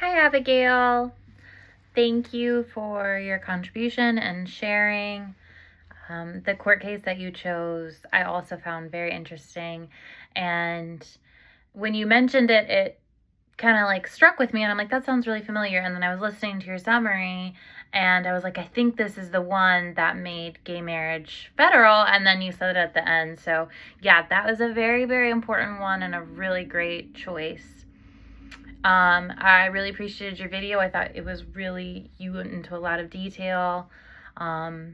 Hi, Abigail. Thank you for your contribution and sharing. The court case that you chose, I also found very interesting. And when you mentioned it, it kind of like struck with me, and I'm like, that sounds really familiar. And then I was listening to your summary, and I was like, I think this is the one that made gay marriage federal. And then you said it at the end. So, yeah, that was a very, very important one and a really great choice. I really appreciated your video. I thought it was really, you went into a lot of detail. I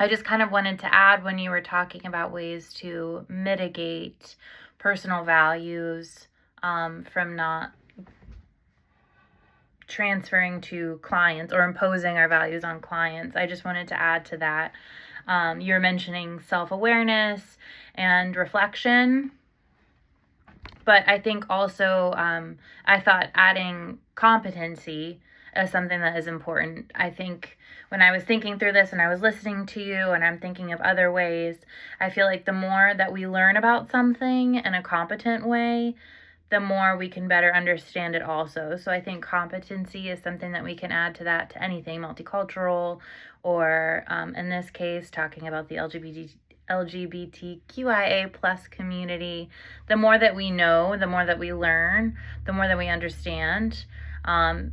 just kind of wanted to add when you were talking about ways to mitigate personal values from not transferring to clients or imposing our values on clients. I just wanted to add to that. You were mentioning self-awareness and reflection. But I think also, I thought adding competency is something that is important. I think when I was thinking through this and I was listening to you and I'm thinking of other ways, I feel like the more that we learn about something in a competent way, the more we can better understand it also. So I think competency is something that we can add to that, to anything multicultural, or in this case, talking about the LGBTQIA plus community. The more that we know, the more that we learn, the more that we understand,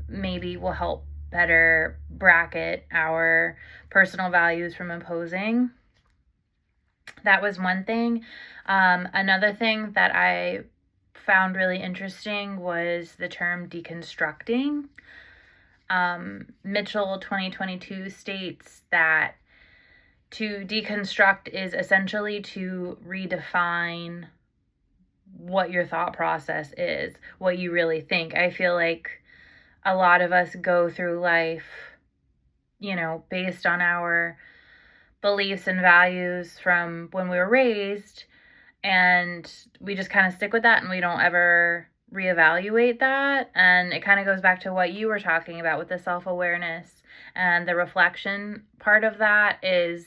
maybe will help better bracket our personal values from imposing. That was one thing. Another thing that I found really interesting was the term deconstructing. Mitchell 2022 states that to deconstruct is essentially to redefine what your thought process is, what you really think. I feel like a lot of us go through life, based on our beliefs and values from when we were raised, and we just kind of stick with that and we don't ever reevaluate that. And it kind of goes back to what you were talking about with the self-awareness and the reflection part of that is,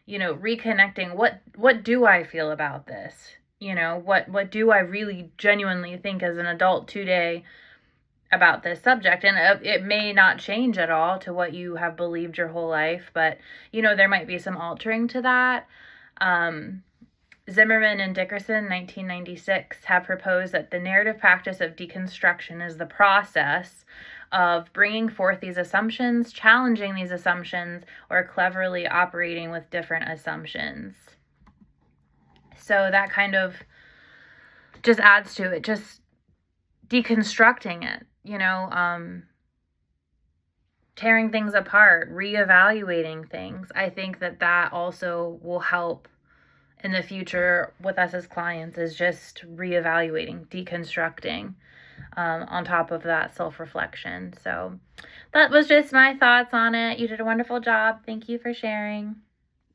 reconnecting. What do I feel about this? What do I really genuinely think as an adult today about this subject? And it may not change at all to what you have believed your whole life, but there might be some altering to that. Zimmerman and Dickerson, 1996, have proposed that the narrative practice of deconstruction is the process of bringing forth these assumptions, challenging these assumptions, or cleverly operating with different assumptions. So that kind of just adds to it, just deconstructing it, tearing things apart, reevaluating things. I think that also will help in the future with us as clients, is just reevaluating, deconstructing, on top of that self-reflection. So that was just my thoughts on it. You did a wonderful job. Thank you for sharing.